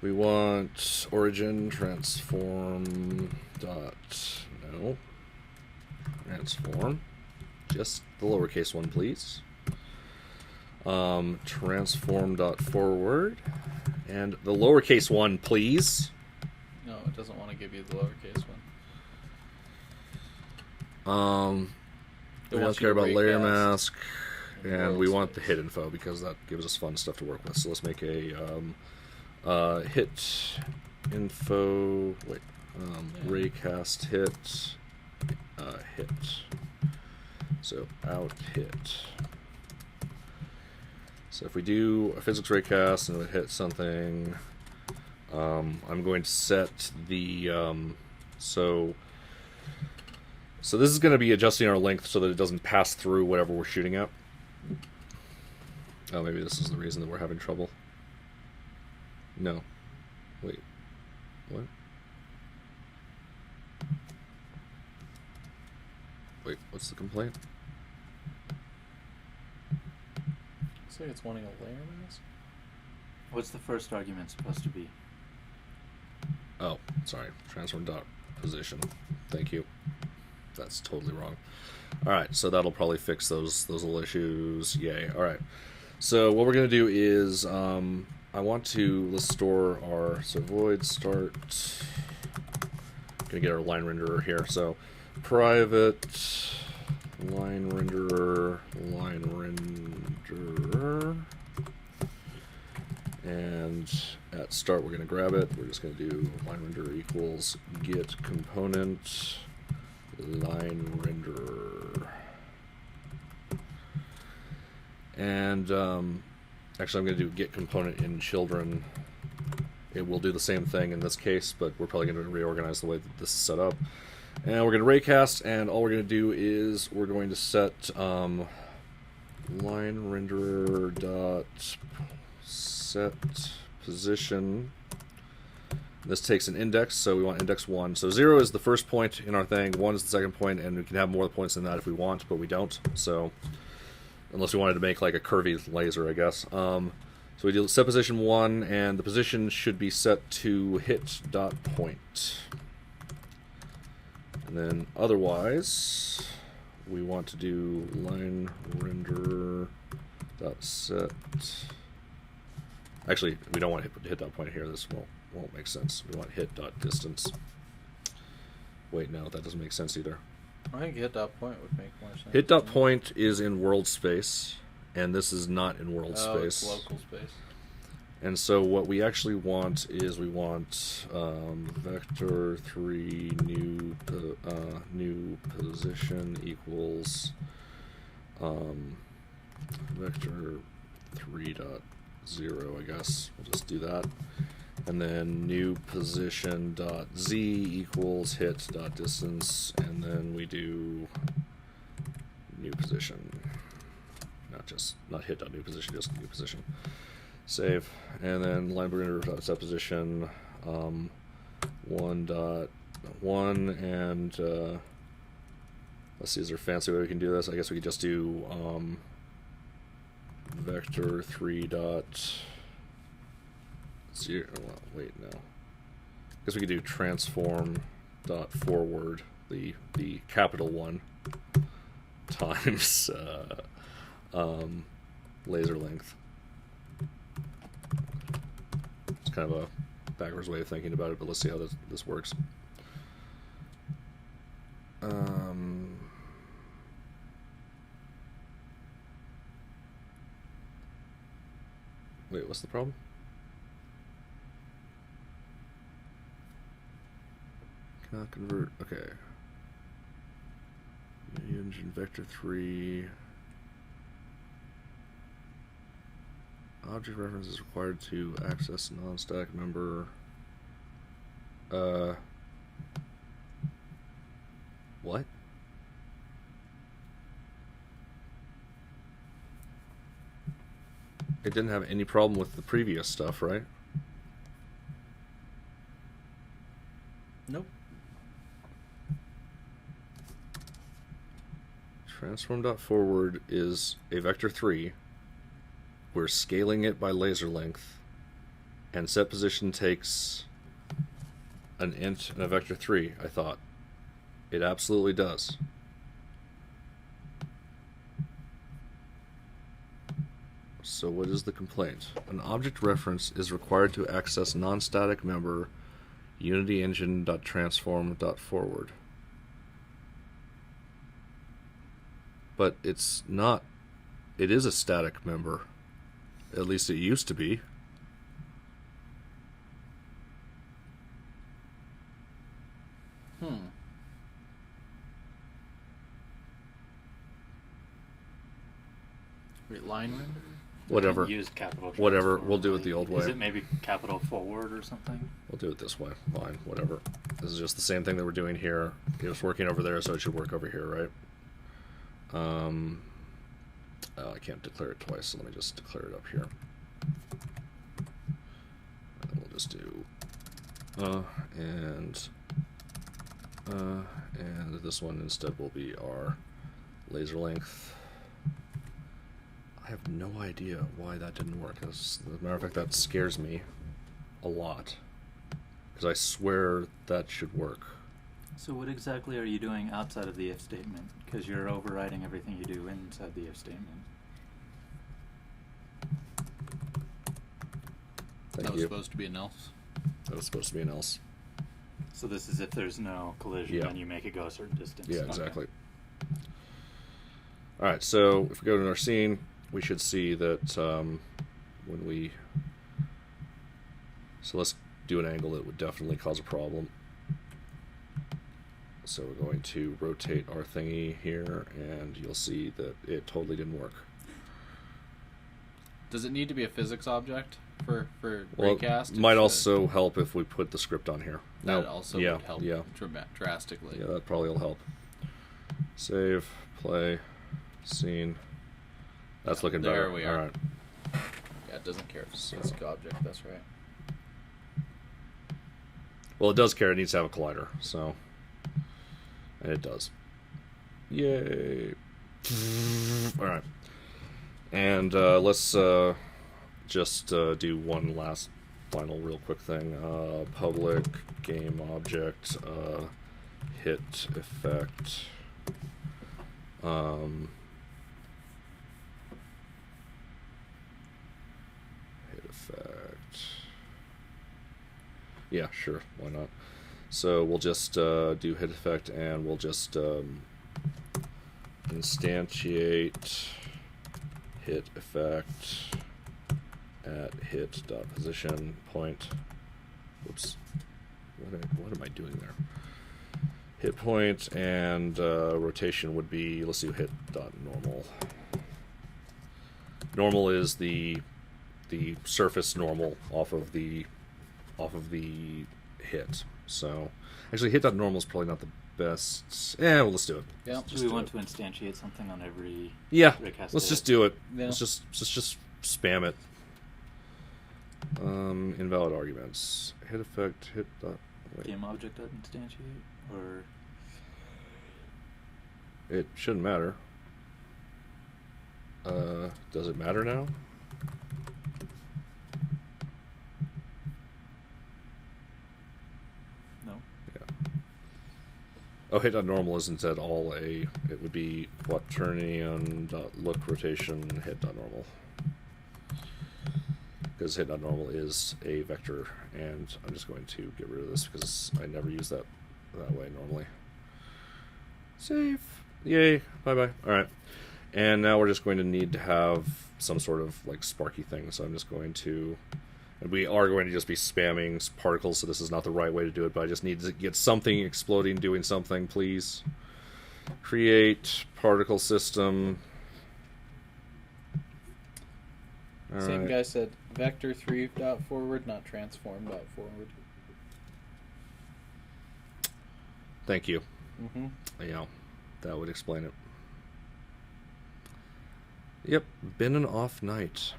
We want origin transform transform, just the lowercase one, please. Transform forward, and the lowercase one, please. No, it doesn't want to give you the lowercase one. We don't care about layer mask, and we want the hit info because that gives us fun stuff to work with. So let's make a hit info. Wait, raycast hit hit. So out hit. So if we do a physics raycast and we hit something, I'm going to set the so this is going to be adjusting our length so that it doesn't pass through whatever we're shooting at. Oh, maybe this is the reason that we're having trouble. No. Wait. What? Wait, what's the complaint? Looks like it's wanting a layer mask. What's the first argument supposed to be? Oh, sorry. Transform dot position. Thank you. That's totally wrong. Alright, so that'll probably fix those little issues. Yay. Alright. So what we're going to do is I want to, let's store our, so void start, going to get our line renderer here. So private line renderer, and at start we're going to grab it. We're just going to do line renderer equals get component line renderer. And actually I'm going to do get component in children. It will do the same thing in this case, but we're probably going to reorganize the way that this is set up. And we're going to raycast, and all we're going to do is we're going to set line renderer dot set position. This takes an index, so we want index 1. So 0 is the first point in our thing, 1 is the second point, and we can have more points than that if we want, but we don't. So unless we wanted to make like a curvy laser, I guess. So we do set position 1, and the position should be set to hit dot point. And then otherwise, we want to do line renderer dot set. Actually, we don't want to hit dot point here. This won't make sense. We want hit dot distance. Wait, no, that doesn't make sense either. I think hit dot point would make more sense. Hit dot point is in world space, and this is not in world space. It's local space. And so what we actually want is we want vector 3 new position equals vector 3 dot 0, I guess. We'll just do that. And then new position dot z equals hit dot distance, and then we do new position. Not hit dot new position, just new position. Save, and then line renderer dot set position 1.1, and let's see, is there a fancy way we can do this? I guess we could just do vector 3 dot 0. Well, wait, no. I guess we could do transform dot forward, the capital 1 times laser length. It's kind of a backwards way of thinking about it, but let's see how this works. Wait, what's the problem? Cannot convert. Okay. Engine vector 3. Object reference is required to access non-static member. What? It didn't have any problem with the previous stuff, right? Nope. Transform.forward is a vector 3. We're scaling it by laser length, and set position takes an int and a vector 3, I thought. It absolutely does. So what is the complaint? An object reference is required to access non-static member Unity engine.transform.forward. But it's not. It is a static member. At least it used to be. Wait, line render? Whatever. Use capital. Whatever. transfer. We'll do it the old way. Is it maybe capital forward or something? We'll do it this way. Fine. Whatever. This is just the same thing that we're doing here. It was working over there, so it should work over here, right? I can't declare it twice, so let me just declare it up here. And then we'll just do and this one instead will be our laser length. I have no idea why that didn't work. As a matter of fact, that scares me a lot, because I swear that should work. So what exactly are you doing outside of the if statement? Because you're overriding everything you do inside the if statement. That was supposed to be an else. That was supposed to be an else. So this is if there's no collision, Yeah. then you make it go a certain distance. Yeah, Okay. exactly. All right, so if we go to our scene, we should see that when we... So let's do an angle that would definitely cause a problem. So we're going to rotate our thingy here, and you'll see that it totally didn't work. Does it need to be a physics object for Well, recast? it might also help if we put the script on here. That No, also yeah, would help yeah. drastically. Yeah, that probably will help. Save, play, scene. That's looking better. There we are. All right. Yeah, it doesn't care if it's a physics object. That's right. Well, it does care. It needs to have a collider, so... And it does. Yay. Alright. And let's just do one last final real quick thing. Public game object hit effect. Hit effect. Yeah, sure. Why not? So we'll just do hit effect, and we'll just instantiate hit effect at hit dot position point. Whoops. What am I doing there? Hit point, and rotation would be, let's do hit dot normal. Normal is the surface normal off of the hit. So, actually, hit dot normal is probably not the best. Yeah, well, let's do it. Yeah. Do we want to instantiate something on every? Yeah, recast let's it? just do it. Yeah. Let's just spam it. Invalid arguments. Hit effect. Hit dot. Wait. Game object dot instantiate, or It shouldn't matter. Does it matter now? no? Yeah. Oh, hit dot normal isn't at all a. It would be quaternion dot look rotation hit dot normal. Because hit dot normal is a vector, and I'm just going to get rid of this because I never use that way normally. Save. Yay. Bye bye. All right. And now we're just going to need to have some sort of like sparky thing. So I'm just going to, and we are going to just be spamming particles. So this is not the right way to do it, but I just need to get something exploding, doing something. Please create particle system. All Same right. guy said vector 3 dot forward, not transform dot forward. Thank you. Mm-hmm. Yeah, that would explain it. Yep, been an off night.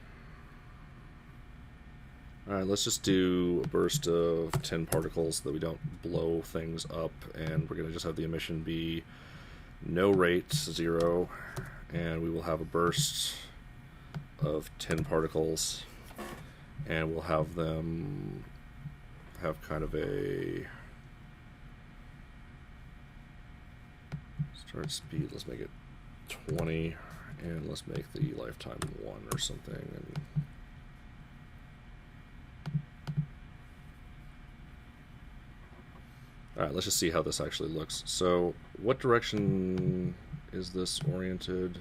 Alright, let's just do a burst of 10 particles so that we don't blow things up, and we're going to just have the emission be no rate, 0, and we will have a burst of 10 particles, and we'll have them have kind of a start speed. Let's make it 20, and let's make the lifetime 1 or something. And all right, let's just see how this actually looks. So, what direction is this oriented?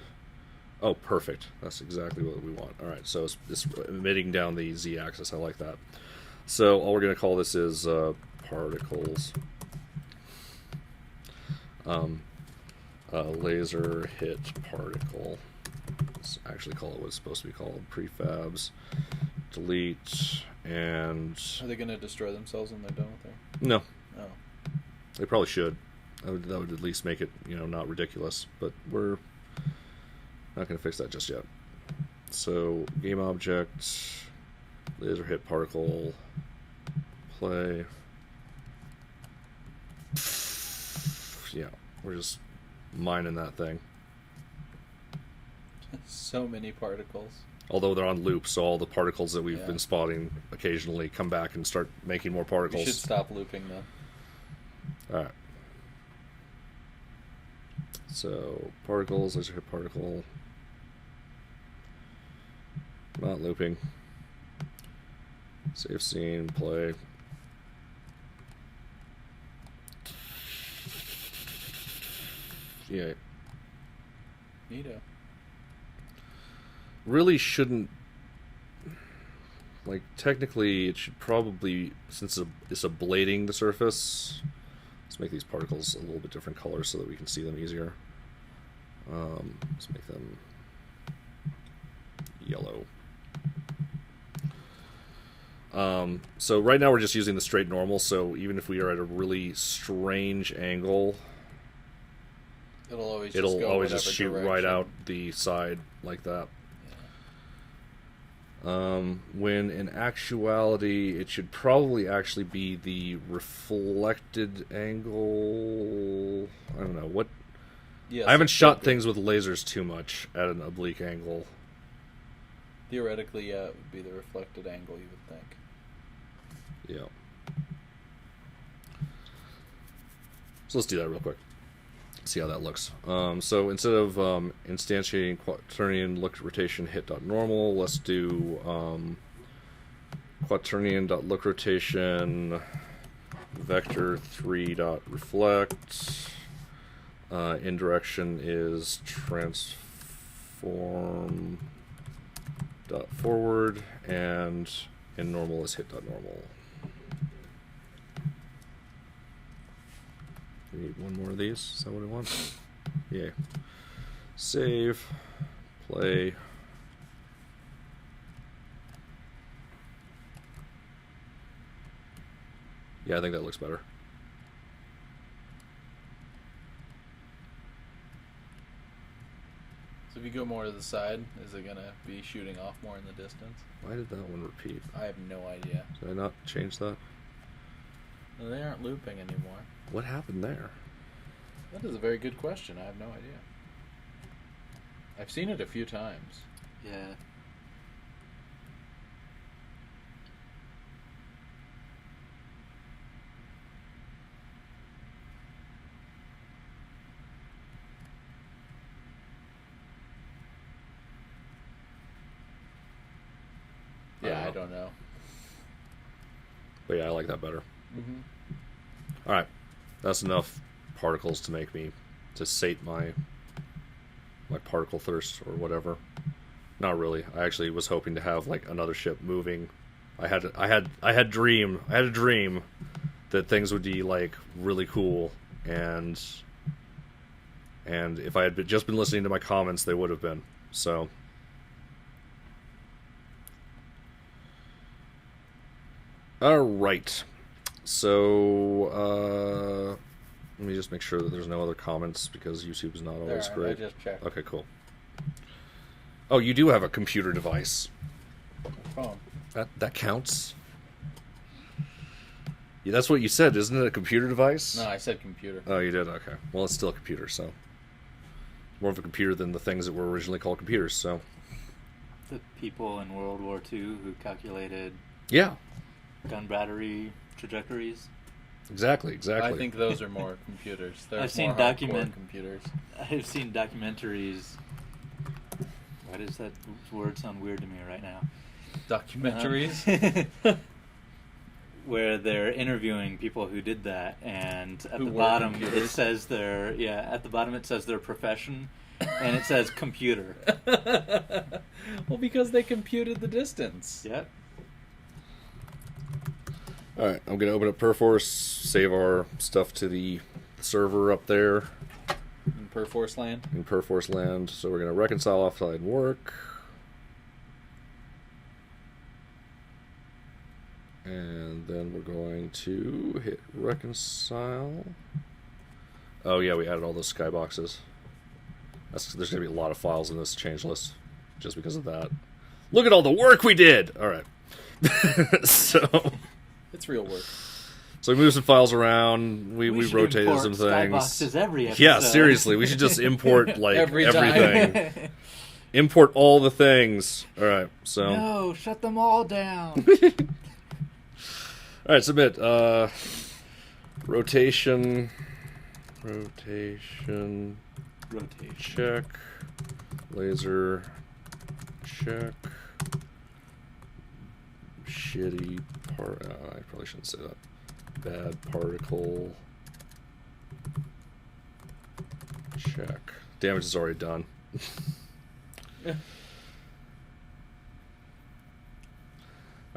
Oh, perfect. That's exactly what we want. All right, so it's emitting down the z-axis. I like that. So all we're going to call this is particles. Laser hit particle Let's actually call it what it's supposed to be called. Prefabs. Delete. And... Are they going to destroy themselves when they're done with their... No. Oh. They probably should. That would at least make it, not ridiculous. But we're not going to fix that just yet. So, game object, laser hit particle, play. Yeah, we're just mining that thing. So many particles. Although they're on loop, so all the particles that we've been spotting occasionally come back and start making more particles. We should stop looping them. Alright. So, particles, laser hit particle. Not looping. Save scene, play. Yeah. Neato. Really shouldn't... Like, technically, it should probably... Since it's ablating the surface... Let's make these particles a little bit different colors so that we can see them easier. Let's make them yellow. So right now we're just using the straight normal, so even if we are at a really strange angle, it'll always just shoot direction. Right out the side like that. Yeah. When in actuality it should probably actually be the reflected angle. I don't know what. Yes, I haven't shot things with lasers too much at an oblique angle. Theoretically, yeah, it would be the reflected angle, you would think. Yeah. So let's do that real quick. See how that looks. So instead of instantiating quaternion look rotation hit dot normal, let's do quaternion dot look rotation vector 3 dot reflect. Indirection is transform dot forward, and in normal is hit dot normal. We need one more of these. Is that what I want? Yeah. Save. Play. Yeah, I think that looks better. So if you go more to the side, is it going to be shooting off more in the distance? Why did that one repeat? I have no idea. Did I not change that? Well, they aren't looping anymore. What happened there? That is a very good question. I have no idea. I've seen it a few times. Yeah. Yeah, I don't know. But yeah, I like that better. Mm-hmm. All right, that's enough particles to make me to sate my particle thirst or whatever. Not really. I actually was hoping to have like another ship moving. I had a dream that things would be like really cool, and if I had just been listening to my comments, they would have been. So. All right. So, let me just make sure that there's no other comments because YouTube is not always great. I just checked. Okay, cool. Oh, you do have a computer device. Phone. That counts. Yeah, that's what you said, isn't it? A computer device? No, I said computer. Oh, you did. Okay. Well, it's still a computer, so more of a computer than the things that were originally called computers. So the people in World War II who calculated. Yeah. Gun battery trajectories. Exactly. I think those are more computers. I've seen computers. I've seen documentaries. Why does that word sound weird to me right now? Documentaries? Where they're interviewing people who did that, and at the bottom it says their profession, and it says computer. Well, because they computed the distance. Yep. Alright, I'm going to open up Perforce, save our stuff to the server up there. Perforce land. In Perforce land. So we're going to reconcile offline work. And then we're going to hit reconcile. Oh yeah, we added all those skyboxes. There's going to be a lot of files in this change list just because of that. Look at all the work we did! Alright. So... It's real work. So we moved some files around. We rotated some things. Skyboxes every episode. Yeah, seriously, we should just import like everything. Time. Import all the things. All right, so No, shut them all down. all right, submit. Rotation. Check. Laser. Check. Shitty part. I probably shouldn't say that. Bad particle. Check. Damage is already done.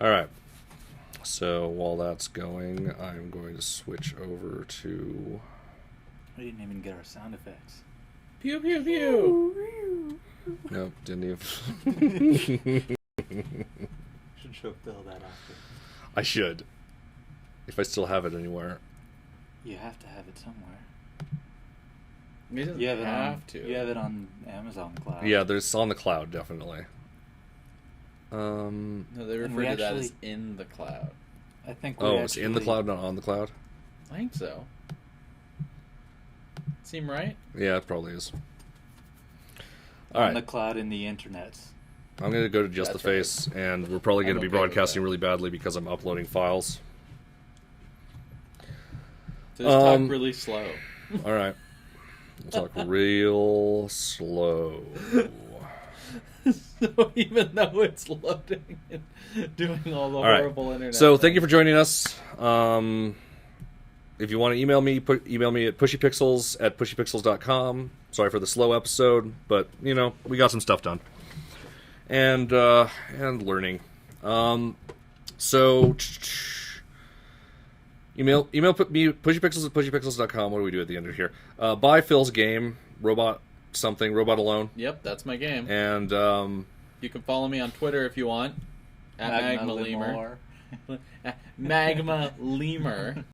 Alright. So while that's going, I'm going to switch over to... We didn't even get our sound effects. Pew pew pew. Nope, didn't even... Should show Bill that after. I should. If I still have it anywhere. You have to have it somewhere. You don't You have it have to. You have it on Amazon Cloud. Yeah, there's on the cloud, definitely. No, they And refer we to that actually- as in the cloud. I think. We Oh, it's in the actually- cloud, not on the cloud? I think so. Seem right? Yeah, it probably is. On Alright. the cloud in the internet. I'm going to go to Just That's the Face, and we're probably going to I'm be okay with broadcasting that. really badly because I'm uploading files. So just talk really slow. All right. We'll talk real slow. So even though it's loading and doing all the All right. horrible internet. So thank you things. for joining us. If you want to email me, email me at pushypixels@pushypixels.com. Sorry for the slow episode, but, you know, we got some stuff done. And learning. So... Email me pushypixels@pushypixels.com. What do we do at the end of here? Buy Phil's game, Robot Alone. Yep, that's my game. And You can follow me on Twitter if you want. At Magma Lemur. Magma Lemur.